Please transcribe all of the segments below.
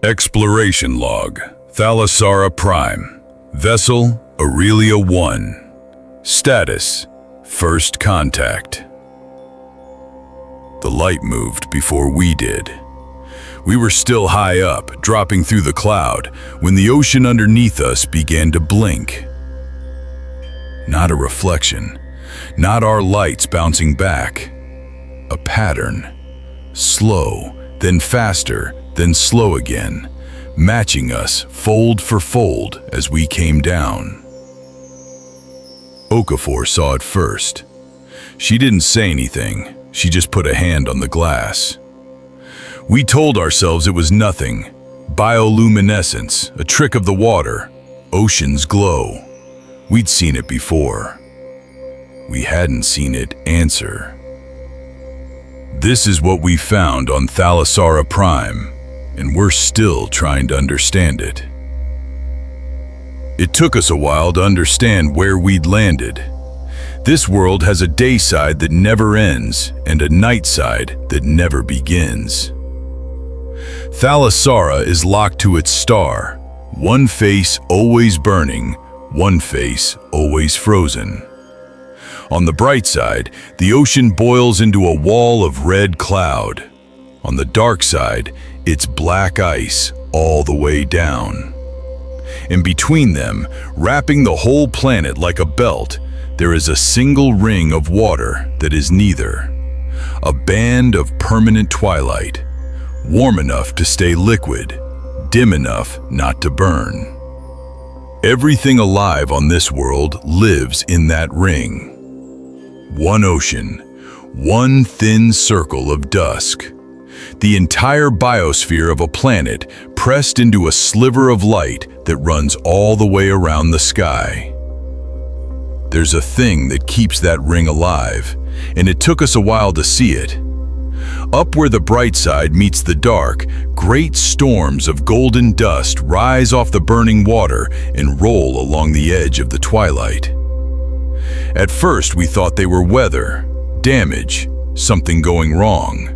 Exploration Log, THALASSARA Prime, Vessel Aurelia 1. Status, First Contact. The light moved before we did. We were still high up, dropping through the cloud, when the ocean underneath us began to blink. Not a reflection, not our lights bouncing back. A pattern. Slow, then faster, then slow again, matching us fold for fold as we came down. Okafor saw it first. She didn't say anything, she just put a hand on the glass. We told ourselves it was nothing. Bioluminescence, a trick of the water, ocean's glow. We'd seen it before. We hadn't seen it answer. This is what we found on THALASSARA Prime, and we're still trying to understand it. It took us a while to understand where we'd landed. This world has a day side that never ends and a night side that never begins. THALASSARA is locked to its star, one face always burning, one face always frozen. On the bright side, the ocean boils into a wall of red cloud. On the dark side, it's black ice all the way down. And between them, wrapping the whole planet like a belt, there is a single ring of water that is neither. A band of permanent twilight, warm enough to stay liquid, dim enough not to burn. Everything alive on this world lives in that ring. One ocean, one thin circle of dusk. The entire biosphere of a planet pressed into a sliver of light that runs all the way around the sky. There's a thing that keeps that ring alive, and it took us a while to see it. Up where the bright side meets the dark, great storms of golden dust rise off the burning water and roll along the edge of the twilight. At first we thought they were weather, damage, something going wrong.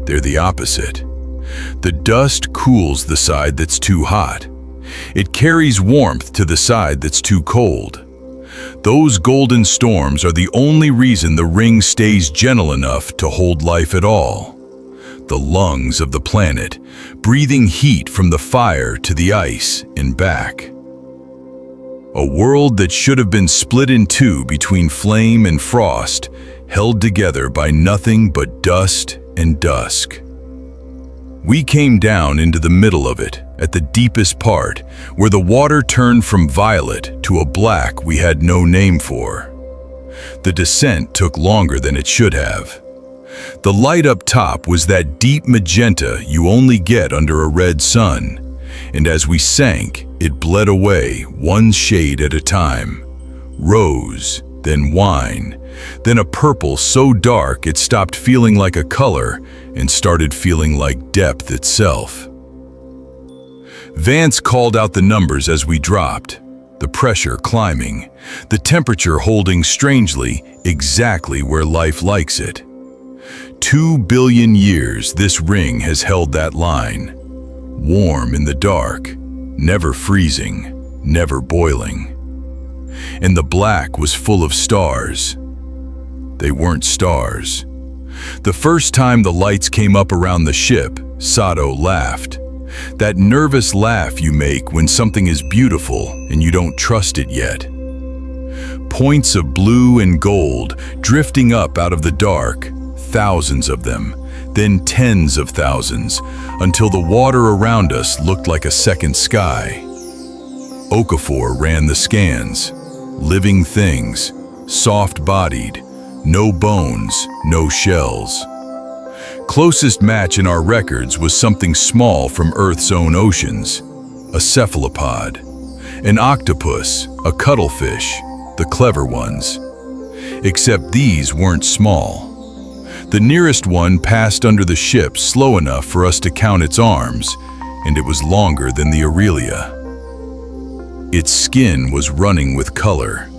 They're the opposite. The dust cools the side that's too hot. It carries warmth to the side that's too cold. Those golden storms are the only reason the ring stays gentle enough to hold life at all. The lungs of the planet, breathing heat from the fire to the ice and back. A world that should have been split in two between flame and frost, held together by nothing but dust and dusk. We came down into the middle of it, at the deepest part, where the water turned from violet to a black we had no name for. The descent took longer than it should have. The light up top was that deep magenta you only get under a red sun, and as we sank, it bled away one shade at a time. Rose, then wine, then a purple so dark it stopped feeling like a color and started feeling like depth itself. Vance called out the numbers as we dropped, the pressure climbing, the temperature holding strangely exactly where life likes it. 2 billion years this ring has held that line, warm in the dark, never freezing, never boiling. And the black was full of stars. They weren't stars. The first time the lights came up around the ship, Sato laughed. That nervous laugh you make when something is beautiful and you don't trust it yet. Points of blue and gold drifting up out of the dark, thousands of them, then tens of thousands, until the water around us looked like a second sky. Okafor ran the scans. Living things, soft-bodied, no bones, no shells. Closest match in our records was something small from Earth's own oceans, a cephalopod, an octopus, a cuttlefish, the clever ones. Except these weren't small. The nearest one passed under the ship slow enough for us to count its arms, and it was longer than the Aurelia. Its skin was running with color.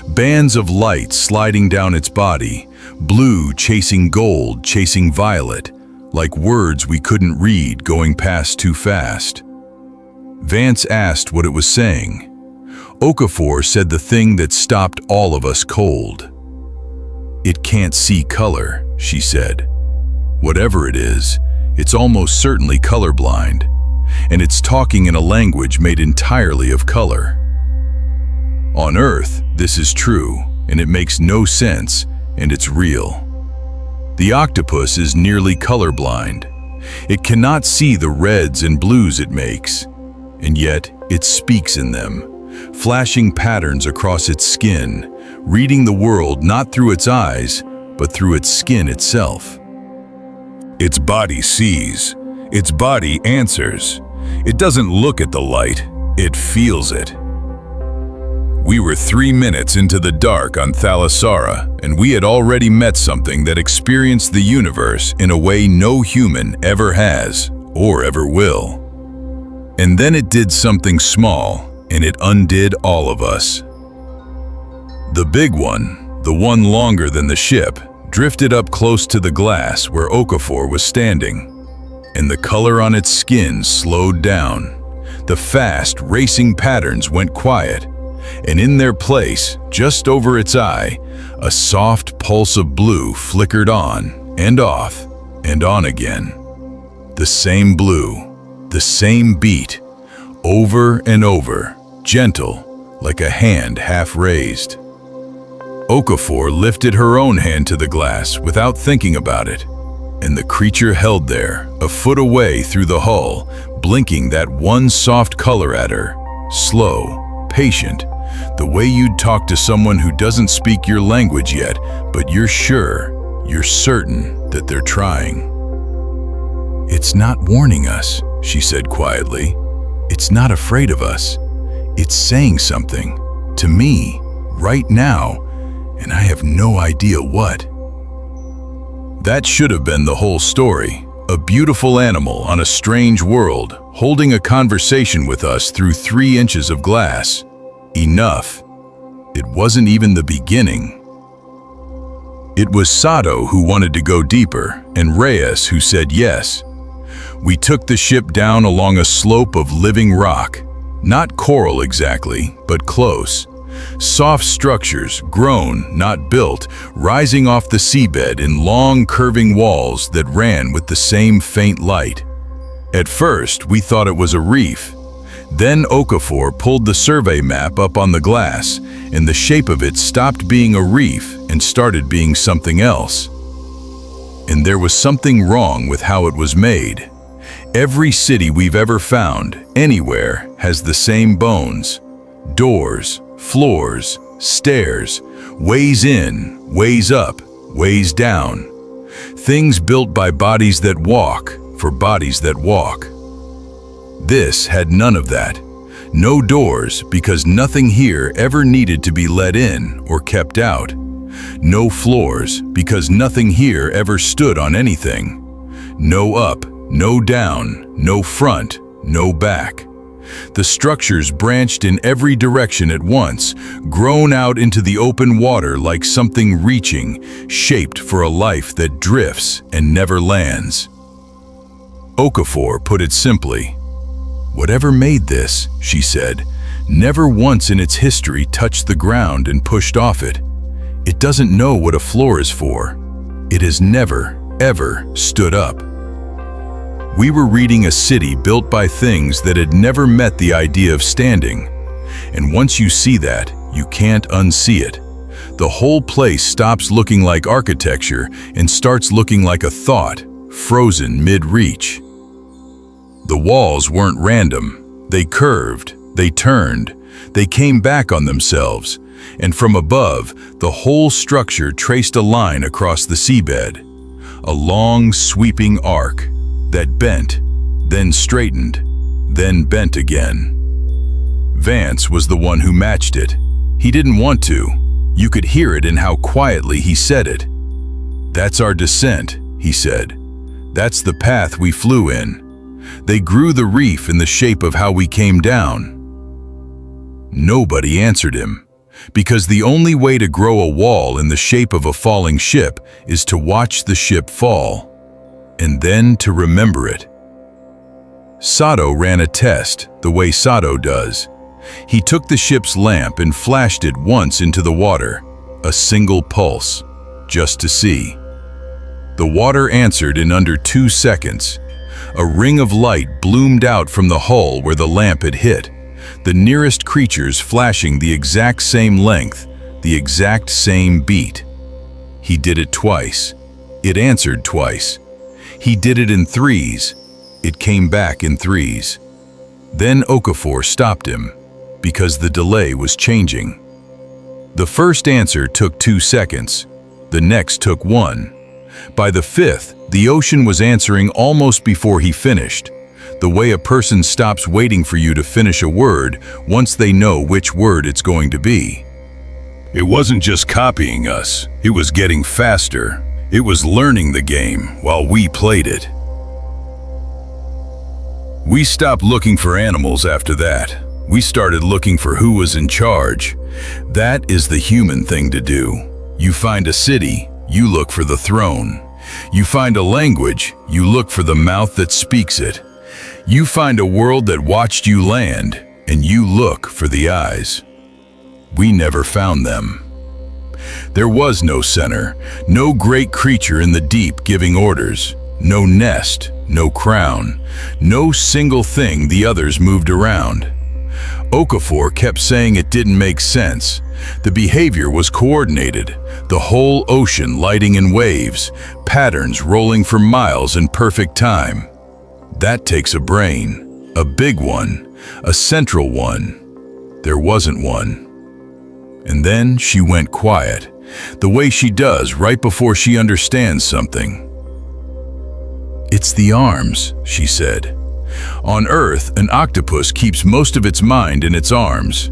Bands of light sliding down its body, blue chasing gold, chasing violet, like words we couldn't read going past too fast. Vance asked what it was saying. Okafor said the thing that stopped all of us cold. "It can't see color," she said. "Whatever it is, it's almost certainly colorblind, and it's talking in a language made entirely of color." On Earth, this is true, and it makes no sense, and it's real. The octopus is nearly colorblind. It cannot see the reds and blues it makes, and yet it speaks in them, flashing patterns across its skin, reading the world not through its eyes, but through its skin itself. Its body sees. Its body answers. It doesn't look at the light, it feels it. We were 3 minutes into the dark on Thalassara, and we had already met something that experienced the universe in a way no human ever has or ever will. And then it did something small, and it undid all of us. The big one, the one longer than the ship, drifted up close to the glass where Okafor was standing, and the color on its skin slowed down. The fast, racing patterns went quiet, and in their place, just over its eye, a soft pulse of blue flickered on and off and on again. The same blue, the same beat, over and over, gentle, like a hand half raised. Okafor lifted her own hand to the glass without thinking about it, and the creature held there, a foot away through the hull, blinking that one soft color at her, slow, patient, the way you'd talk to someone who doesn't speak your language yet, but you're sure, you're certain that they're trying. "It's not warning us," she said quietly. "It's not afraid of us. It's saying something, to me, right now, and I have no idea what." That should have been the whole story. A beautiful animal on a strange world, holding a conversation with us through 3 inches of glass. Enough. It wasn't even the beginning. It was Sato who wanted to go deeper, and Reyes who said yes. We took the ship down along a slope of living rock. Not coral exactly, but close. Soft structures, grown, not built, rising off the seabed in long curving walls that ran with the same faint light. At first, we thought it was a reef. Then Okafor pulled the survey map up on the glass, and the shape of it stopped being a reef and started being something else. And there was something wrong with how it was made. Every city we've ever found, anywhere, has the same bones. Doors, floors, stairs, ways in, ways up, ways down. Things built by bodies that walk, for bodies that walk. This had none of that. No doors, because nothing here ever needed to be let in or kept out. No floors, because nothing here ever stood on anything. No up, no down, no front, no back. The structures branched in every direction at once, grown out into the open water like something reaching, shaped for a life that drifts and never lands. Okafor put it simply. "Whatever made this," she said, "never once in its history touched the ground and pushed off it. It doesn't know what a floor is for. It has never, ever stood up." We were reading a city built by things that had never met the idea of standing. And once you see that, you can't unsee it. The whole place stops looking like architecture and starts looking like a thought, frozen mid-reach. The walls weren't random. They curved, they turned, they came back on themselves, and from above, the whole structure traced a line across the seabed. A long, sweeping arc that bent, then straightened, then bent again. Vance was the one who matched it. He didn't want to. You could hear it in how quietly he said it. "That's our descent," he said. "That's the path we flew in. They grew the reef in the shape of how we came down." Nobody answered him, because the only way to grow a wall in the shape of a falling ship is to watch the ship fall. and then to remember it. Sato ran a test, the way Sato does. He took the ship's lamp and flashed it once into the water, a single pulse, just to see. The water answered in under 2 seconds. A ring of light bloomed out from the hull where the lamp had hit, the nearest creatures flashing the exact same length, the exact same beat. He did it twice. It answered twice. He did it in 3s. It came back in 3s. Then Okafor stopped him, because the delay was changing. The first answer took 2 seconds. The next took 1. By the 5th, the ocean was answering almost before he finished, the way a person stops waiting for you to finish a word once they know which word it's going to be. It wasn't just copying us, it was getting faster. It was learning the game while we played it. We stopped looking for animals after that. We started looking for who was in charge. That is the human thing to do. You find a city, you look for the throne. You find a language, you look for the mouth that speaks it. You find a world that watched you land, and you look for the eyes. We never found them. There was no center, no great creature in the deep giving orders, no nest, no crown, no single thing the others moved around. Okafor kept saying it didn't make sense. The behavior was coordinated, the whole ocean lighting in waves, patterns rolling for miles in perfect time. That takes a brain, a big one, a central one. There wasn't one. And then she went quiet, the way she does right before she understands something. "It's the arms," she said. On Earth, an octopus keeps most of its mind in its arms.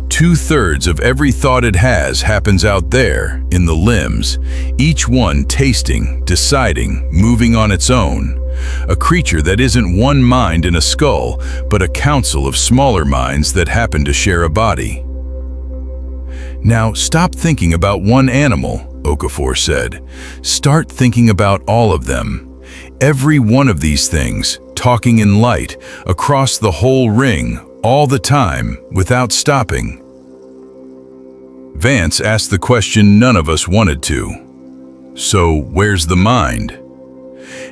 2/3 of every thought it has happens out there, in the limbs, each one tasting, deciding, moving on its own. A creature that isn't one mind in a skull, but a council of smaller minds that happen to share a body. "Now stop thinking about one animal," Okafor said. "Start thinking about all of them. Every one of these things, talking in light, across the whole ring, all the time, without stopping." Vance asked the question none of us wanted to. "So where's the mind?"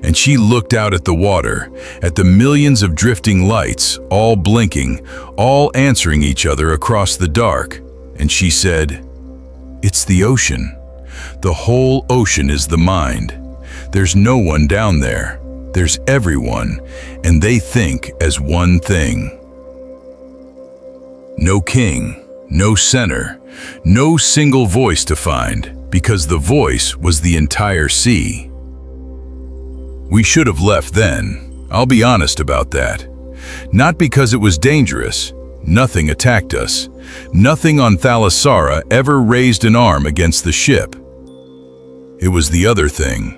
And she looked out at the water, at the millions of drifting lights, all blinking, all answering each other across the dark, and she said, "It's the ocean. The whole ocean is the mind. There's no one down there. There's everyone, and they think as one thing. No king, no center, no single voice to find, because the voice was the entire sea." We should have left then. I'll be honest about that. Not because it was dangerous. Nothing attacked us. Nothing on Thalassara ever raised an arm against the ship. It was the other thing.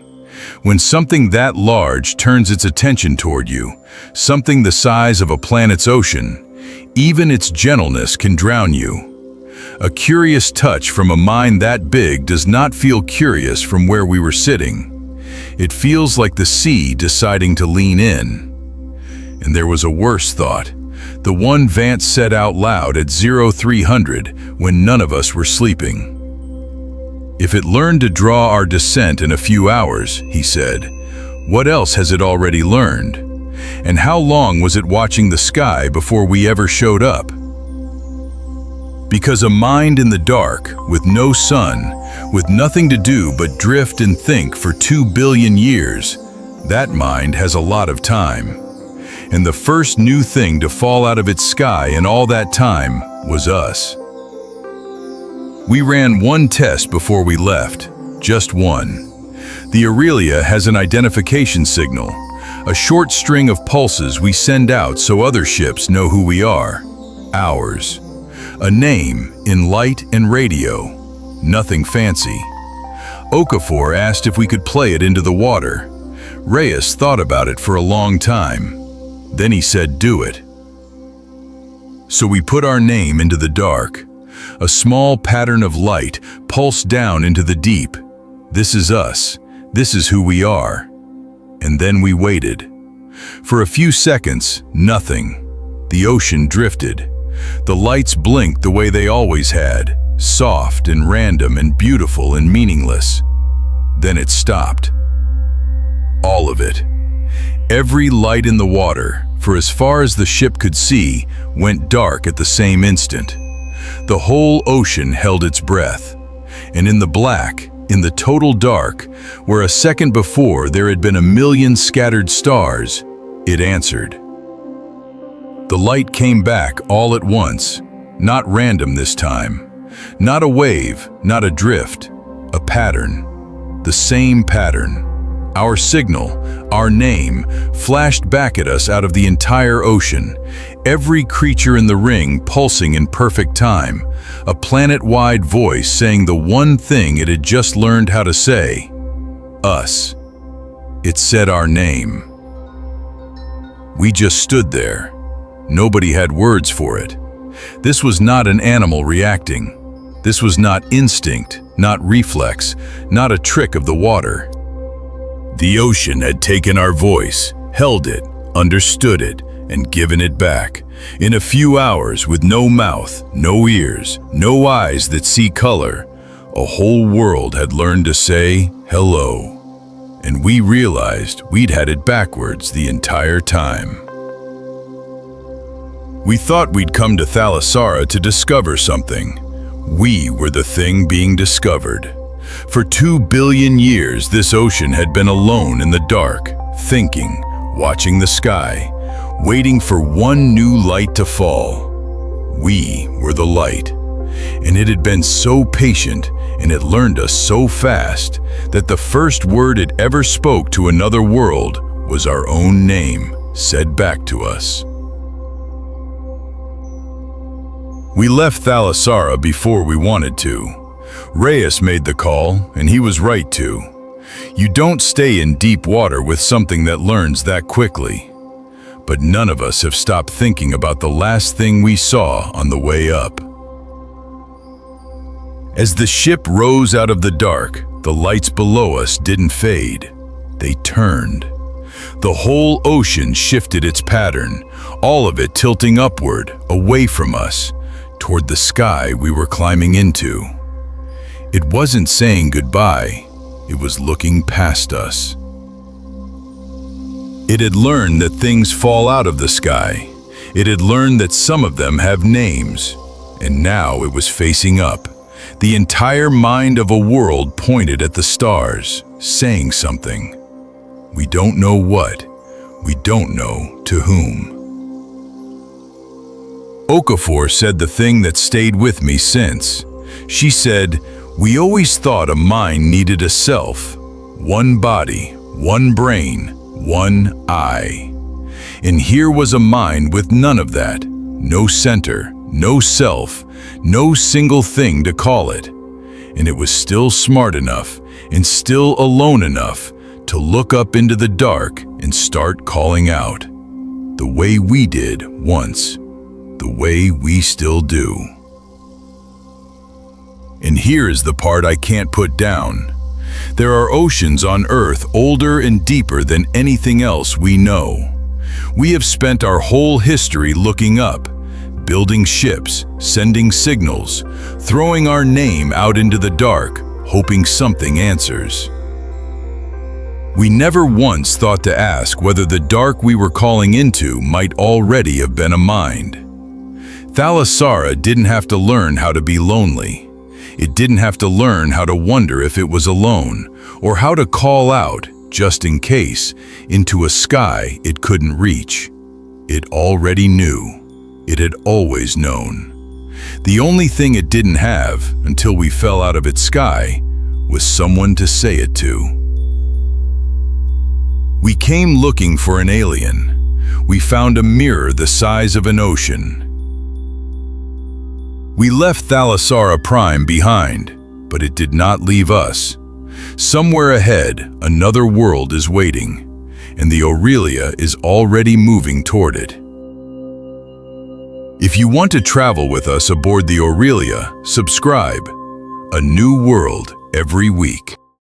When something that large turns its attention toward you, something the size of a planet's ocean, even its gentleness can drown you. A curious touch from a mind that big does not feel curious from where we were sitting. It feels like the sea deciding to lean in. And there was a worse thought, the one Vance said out loud at 0300 when none of us were sleeping. "If it learned to draw our descent in a few hours," he said, "what else has it already learned? And how long was it watching the sky before we ever showed up?" Because a mind in the dark, with no sun, with nothing to do but drift and think for 2 billion years, that mind has a lot of time. And the first new thing to fall out of its sky in all that time was us. We ran one test before we left, just one. The Aurelia has an identification signal, a short string of pulses we send out so other ships know who we are, ours. A name in light and radio, nothing fancy. Okafor asked if we could play it into the water. Reyes thought about it for a long time. Then he said, "Do it." So we put our name into the dark. A small pattern of light pulsed down into the deep. This is us. This is who we are. And then we waited. For a few seconds, nothing. The ocean drifted. The lights blinked the way they always had, soft and random and beautiful and meaningless. Then it stopped. All of it. Every light in the water, for as far as the ship could see, went dark at the same instant. The whole ocean held its breath. And in the black, in the total dark, where a second before there had been a million scattered stars, it answered. The light came back all at once, not random this time. Not a wave, not a drift, a pattern. The same pattern. Our signal, our name, flashed back at us out of the entire ocean. Every creature in the ring pulsing in perfect time. A planet-wide voice saying the one thing it had just learned how to say. Us. It said our name. We just stood there. Nobody had words for it. This was not an animal reacting. This was not instinct, not reflex, not a trick of the water. The ocean had taken our voice, held it, understood it, and given it back. In a few hours, with no mouth, no ears, no eyes that see color, a whole world had learned to say hello. And we realized we'd had it backwards the entire time. We thought we'd come to Thalassara to discover something. We were the thing being discovered. For 2 billion years, this ocean had been alone in the dark, thinking, watching the sky, waiting for one new light to fall. We were the light. And it had been so patient, and it learned us so fast, that the first word it ever spoke to another world was our own name, said back to us. We left Thalassara before we wanted to. Reyes made the call, and he was right to. You don't stay in deep water with something that learns that quickly. But none of us have stopped thinking about the last thing we saw on the way up. As the ship rose out of the dark, the lights below us didn't fade. They turned. The whole ocean shifted its pattern, all of it tilting upward, away from us, toward the sky we were climbing into. It wasn't saying goodbye, it was looking past us. It had learned that things fall out of the sky. It had learned that some of them have names. And now it was facing up. The entire mind of a world pointed at the stars, saying something. We don't know what. We don't know to whom. Okafor said the thing that stayed with me since. She said, we always thought a mind needed a self, one body, one brain, one I. And here was a mind with none of that, no center, no self, no single thing to call it. And it was still smart enough and still alone enough to look up into the dark and start calling out. The way we did once, the way we still do. And here is the part I can't put down. There are oceans on Earth older and deeper than anything else we know. We have spent our whole history looking up, building ships, sending signals, throwing our name out into the dark, hoping something answers. We never once thought to ask whether the dark we were calling into might already have been a mind. Thalassara didn't have to learn how to be lonely. It didn't have to learn how to wonder if it was alone, or how to call out, just in case, into a sky it couldn't reach. It already knew. It had always known. The only thing it didn't have, until we fell out of its sky, was someone to say it to. We came looking for an alien. We found a mirror the size of an ocean. We left Thalassara Prime behind, but it did not leave us. Somewhere ahead, another world is waiting, and the Aurelia is already moving toward it. If you want to travel with us aboard the Aurelia, subscribe. A new world every week.